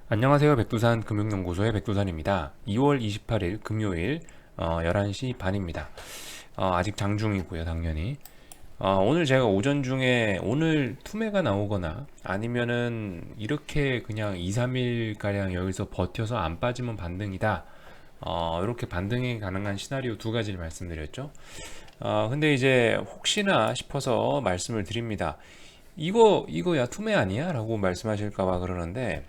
안녕하세요. 백두산 금융연구소의 백두산입니다. 2월 28일 금요일 11시 반입니다. 아직 장중이고요, 당연히. 오늘 제가 오전 중에 오늘 투매가 나오거나 아니면은 이렇게 그냥 2, 3일가량 여기서 버텨서 안 빠지면 반등이다. 이렇게 반등이 가능한 시나리오 두 가지를 말씀드렸죠. 근데 이제 혹시나 싶어서 말씀을 드립니다. 이거야 투매 아니야? 라고 말씀하실까봐 그러는데,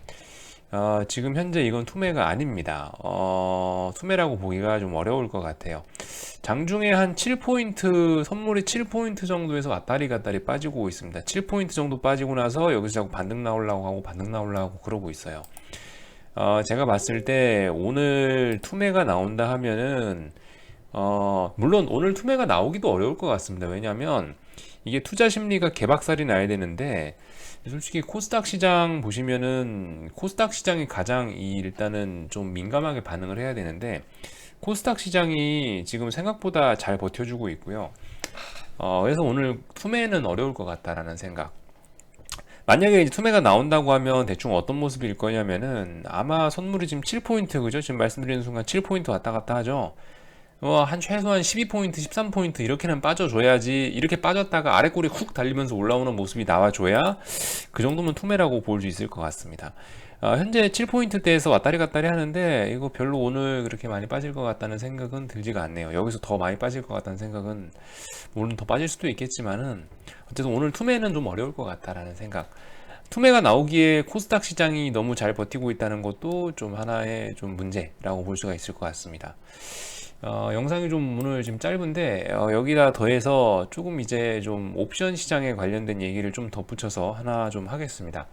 지금 현재 이건 투매가 아닙니다. 투매라고 보기가 좀 어려울 것 같아요. 장중에 한 7포인트, 선물이 7포인트 정도에서 왔다리 갔다리 빠지고 있습니다. 7포인트 정도 빠지고 나서 여기서 자꾸 반등 나오려고 하고 반등 나오려고 하고 그러고 있어요. 제가 봤을 때 오늘 투매가 나온다 하면은, 물론 오늘 투매가 나오기도 어려울 것 같습니다. 왜냐하면 이게 투자 심리가 개박살이 나야 되는데, 솔직히 코스닥 시장 보시면은 코스닥 시장이 가장 일단은 좀 민감하게 반응을 해야 되는데, 코스닥 시장이 지금 생각보다 잘 버텨주고 있고요. 그래서 오늘 투매는 어려울 것 같다라는 생각. 만약에 이제 투매가 나온다고 하면 대충 어떤 모습일 거냐면은, 아마 선물이 지금 7포인트, 그죠? 지금 말씀드리는 순간 7포인트 왔다 갔다 하죠. 한 최소한 12포인트, 13포인트 이렇게는 빠져줘야지. 이렇게 빠졌다가 아래 꼬리 훅 달리면서 올라오는 모습이 나와줘야 그 정도면 투매라고 볼 수 있을 것 같습니다. 현재 7포인트대에서 왔다리 갔다리 하는데 이거 별로 오늘 그렇게 많이 빠질 것 같다는 생각은 들지가 않네요. 여기서 더 많이 빠질 것 같다는 생각은, 물론 더 빠질 수도 있겠지만은 어쨌든 오늘 투매는 좀 어려울 것 같다라는 생각. 투매가 나오기에 코스닥 시장이 너무 잘 버티고 있다는 것도 좀 하나의 좀 문제라고 볼 수가 있을 것 같습니다. 영상이 좀 오늘 지금 짧은데, 여기다 더해서 조금 이제 좀 옵션 시장에 관련된 얘기를 좀 덧붙여서 하나 좀 하겠습니다.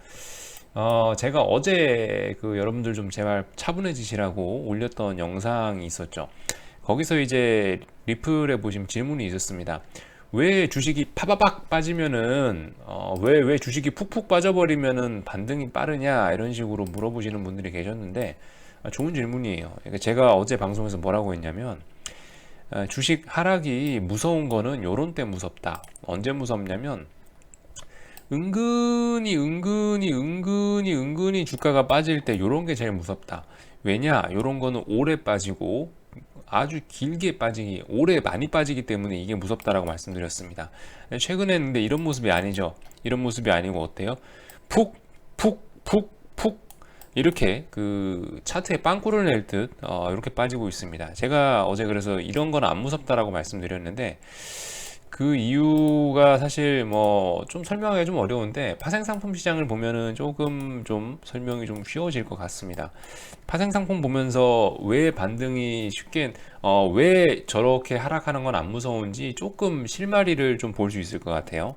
제가 어제 그 여러분들 좀 제발 차분해지시라고 올렸던 영상이 있었죠. 거기서 이제 리플에 보시면 질문이 있었습니다. 왜 주식이 파바박 빠지면은, 왜 주식이 푹푹 빠져버리면은 반등이 빠르냐, 이런 식으로 물어보시는 분들이 계셨는데, 좋은 질문이에요. 그러니까 제가 어제 방송에서 뭐라고 했냐면, 주식 하락이 무서운 거는 요런 때 무섭다. 언제 무섭냐면, 은근히 주가가 빠질 때 요런 게 제일 무섭다. 왜냐? 요런 거는 오래 빠지고 아주 길게 빠지기, 오래 많이 빠지기 때문에 이게 무섭다라고 말씀드렸습니다. 최근에 근데 이런 모습이 아니죠. 이런 모습이 아니고 어때요? 푹, 푹, 푹, 푹 이렇게 그 차트에 빵꾸를 낼 듯 이렇게 빠지고 있습니다. 제가 어제 그래서 이런 건 안 무섭다라고 말씀드렸는데, 그 이유가 사실 뭐 좀 설명하기 좀 어려운데, 파생상품 시장을 보면은 조금 좀 설명이 좀 쉬워질 것 같습니다. 파생상품 보면서 왜 반등이 쉽게, 왜 저렇게 하락하는 건 안 무서운지 조금 실마리를 좀 볼 수 있을 것 같아요.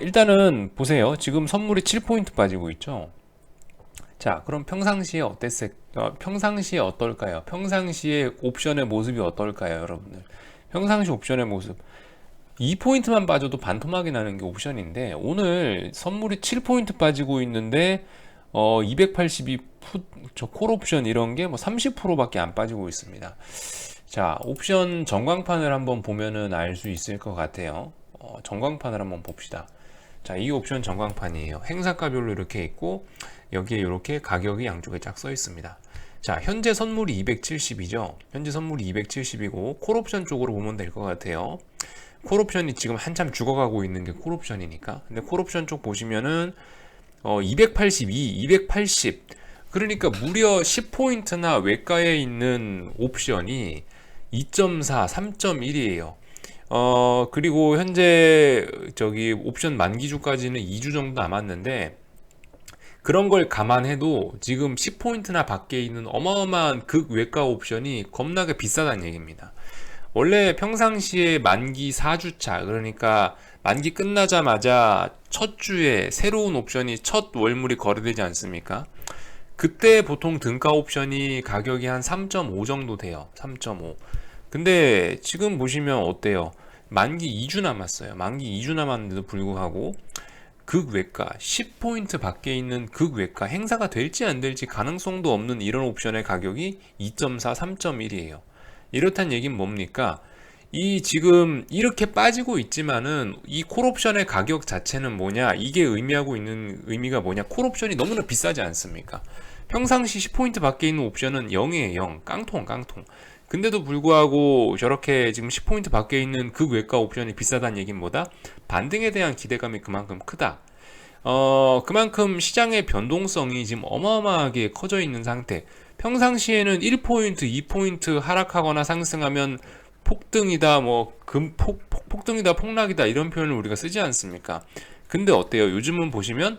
일단은 보세요. 지금 선물이 7포인트 빠지고 있죠. 자, 그럼 평상시에 평상시에 어떨까요? 평상시에 옵션의 모습이 어떨까요, 여러분들? 평상시 옵션의 모습. 2포인트만 빠져도 반토막이 나는 게 옵션인데, 오늘 선물이 7포인트 빠지고 있는데, 282풋, 저 콜옵션 이런 게 뭐 30%밖에 안 빠지고 있습니다. 자, 옵션 전광판을 한번 보면은 알 수 있을 것 같아요. 전광판을 한번 봅시다. 자, 이 옵션 전광판이에요. 행사가별로 이렇게 있고, 여기에 이렇게 가격이 양쪽에 쫙 써 있습니다. 자, 현재 선물이 270이죠. 현재 선물이 270이고 콜옵션 쪽으로 보면 될 것 같아요. 콜옵션이 지금 한참 죽어가고 있는 게 콜옵션이니까. 근데 콜옵션 쪽 보시면은 282, 280. 그러니까 무려 10포인트나 외과에 있는 옵션이 2.4, 3.1이에요. 그리고 현재 저기 옵션 만기주까지는 2주 정도 남았는데, 그런 걸 감안해도 지금 10포인트나 밖에 있는 어마어마한 극외과 옵션이 겁나게 비싸다는 얘기입니다. 원래 평상시에 만기 4주차, 그러니까 만기 끝나자마자 첫 주에 새로운 옵션이 첫 월물이 거래되지 않습니까? 그때 보통 등가 옵션이 가격이 한 3.5 정도 돼요. 3.5. 근데 지금 보시면 어때요? 만기 2주 남았어요. 만기 2주 남았는데도 불구하고 극외과 10포인트 밖에 있는 극외과 행사가 될지 안 될지 가능성도 없는 이런 옵션의 가격이 2.4, 3.1이에요. 이렇단 얘기는 뭡니까? 이 지금 이렇게 빠지고 있지만은 이 콜옵션의 가격 자체는 뭐냐? 이게 의미하고 있는 의미가 뭐냐? 콜옵션이 너무나 비싸지 않습니까? 평상시 10포인트 밖에 있는 옵션은 0이에요. 0. 깡통. 근데도 불구하고 저렇게 지금 10포인트 밖에 있는 그 외과 옵션이 비싸다는 얘기는 뭐다? 반등에 대한 기대감이 그만큼 크다. 그만큼 시장의 변동성이 지금 어마어마하게 커져 있는 상태. 평상시에는 1포인트, 2포인트 하락하거나 상승하면 폭등이다, 폭등이다, 폭락이다, 이런 표현을 우리가 쓰지 않습니까? 근데 어때요? 요즘은 보시면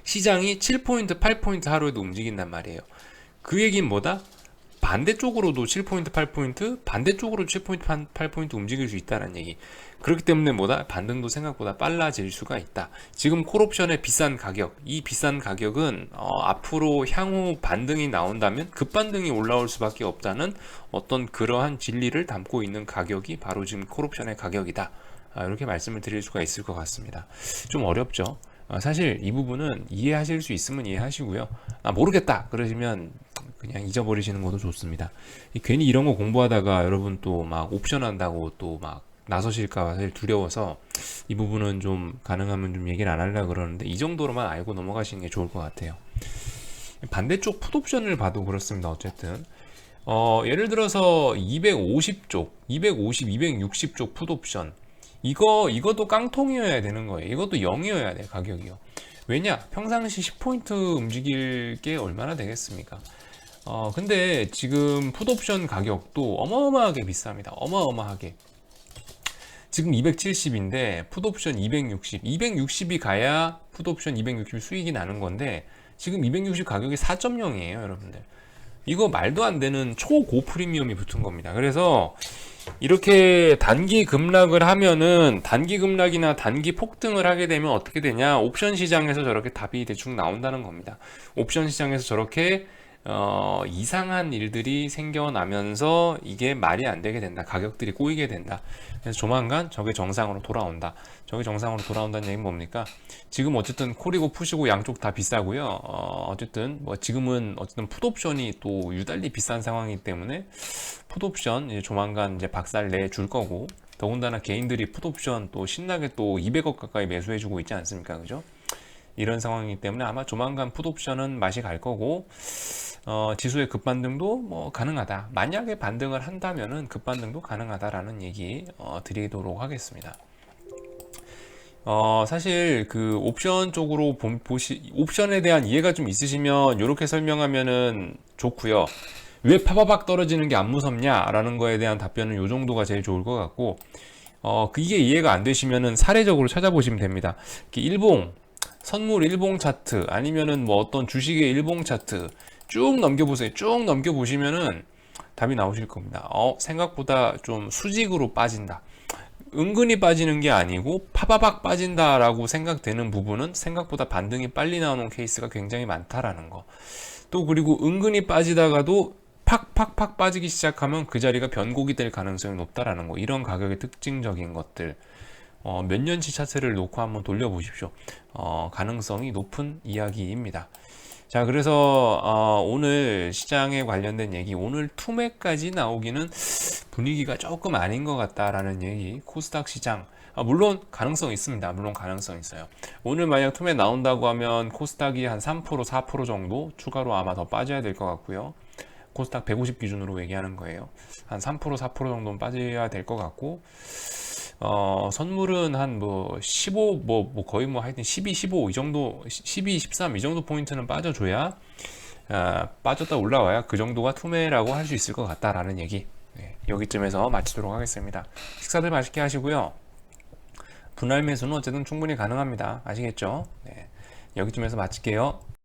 시장이 7포인트, 8포인트 하루에도 움직인단 말이에요. 그 얘기는 뭐다? 반대쪽으로도 7포인트, 8포인트, 반대쪽으로 7포인트, 8포인트 움직일 수 있다는 얘기. 그렇기 때문에 뭐다? 반등도 생각보다 빨라질 수가 있다. 지금 콜옵션의 비싼 가격, 이 비싼 가격은 앞으로 향후 반등이 나온다면 급반등이 올라올 수밖에 없다는 어떤 그러한 진리를 담고 있는 가격이 바로 지금 콜옵션의 가격이다. 이렇게 말씀을 드릴 수가 있을 것 같습니다. 좀 어렵죠? 사실 이 부분은 이해하실 수 있으면 이해하시고요. 모르겠다 그러시면 그냥 잊어버리시는 것도 좋습니다. 괜히 이런 거 공부하다가 여러분 또 막 옵션 한다고 또 막 나서실까 사실 두려워서 이 부분은 좀 가능하면 좀 얘기를 안 하려고 그러는데 이 정도로만 알고 넘어가시는 게 좋을 것 같아요. 반대쪽 풋옵션을 봐도 그렇습니다. 어쨌든 예를 들어서 250쪽, 250, 260쪽 풋옵션 이것도 깡통이어야 되는 거예요. 이것도 0이어야 돼 가격이요. 왜냐? 평상시 10포인트 움직일 게 얼마나 되겠습니까? 근데 지금 풋옵션 가격도 어마어마하게 비쌉니다. 어마어마하게. 지금 270인데 풋옵션 260. 260이 가야 풋옵션 260 수익이 나는 건데 지금 260 가격이 4.0이에요, 여러분들. 이거 말도 안 되는 초고 프리미엄이 붙은 겁니다. 그래서 이렇게 단기 급락을 하면은 단기 급락이나 단기 폭등을 하게 되면 어떻게 되냐? 옵션 시장에서 저렇게 답이 대충 나온다는 겁니다. 옵션 시장에서 저렇게 이상한 일들이 생겨나면서 이게 말이 안 되게 된다. 가격들이 꼬이게 된다. 그래서 조만간 저게 정상으로 돌아온다. 저게 정상으로 돌아온다는 얘기는 뭡니까? 지금 어쨌든 콜이고 푸시고 양쪽 다 비싸고요. 어쨌든 지금은 어쨌든 풋옵션이 또 유달리 비싼 상황이기 때문에 풋옵션 이제 조만간 이제 박살 내줄 거고, 더군다나 개인들이 풋옵션 또 신나게 또 200억 가까이 매수해주고 있지 않습니까? 그죠? 이런 상황이기 때문에 아마 조만간 풋옵션은 맛이 갈 거고, 지수의 급반등도 가능하다. 만약에 반등을 한다면은 급반등도 가능하다라는 얘기 드리도록 하겠습니다. 사실 그 옵션 쪽으로 옵션에 대한 이해가 좀 있으시면 이렇게 설명하면은 좋고요. 왜 파바박 떨어지는 게 안 무섭냐라는 거에 대한 답변은 이 정도가 제일 좋을 것 같고, 이게 이해가 안 되시면은 사례적으로 찾아보시면 됩니다. 일봉 선물 일봉 차트 아니면은 어떤 주식의 일봉 차트 쭉 넘겨보세요. 쭉 넘겨보시면은 답이 나오실 겁니다. 생각보다 좀 수직으로 빠진다. 은근히 빠지는 게 아니고 파바박 빠진다라고 생각되는 부분은 생각보다 반등이 빨리 나오는 케이스가 굉장히 많다라는 거. 또 그리고 은근히 빠지다가도 팍팍팍 빠지기 시작하면 그 자리가 변곡이 될 가능성이 높다라는 거. 이런 가격의 특징적인 것들. 몇 년치 차트를 놓고 한번 돌려보십시오. 가능성이 높은 이야기입니다. 자, 그래서 오늘 시장에 관련된 얘기, 오늘 투매까지 나오기는 분위기가 조금 아닌 것 같다라는 얘기. 코스닥 시장 물론 가능성 있습니다. 물론 가능성 있어요. 오늘 만약 투매 나온다고 하면 코스닥이 한 3%, 4% 정도 추가로 아마 더 빠져야 될 것 같고요. 코스닥 150 기준으로 얘기하는 거예요. 한 3%, 4% 정도는 빠져야 될 것 같고, 선물은 한 15, 거의 하여튼 12, 15 이 정도, 12, 13 이 정도 포인트는 빠져줘야, 빠졌다 올라와야 그 정도가 투매라고 할 수 있을 것 같다라는 얘기. 네, 여기쯤에서 마치도록 하겠습니다. 식사들 맛있게 하시고요. 분할 매수는 어쨌든 충분히 가능합니다. 아시겠죠? 네, 여기쯤에서 마칠게요.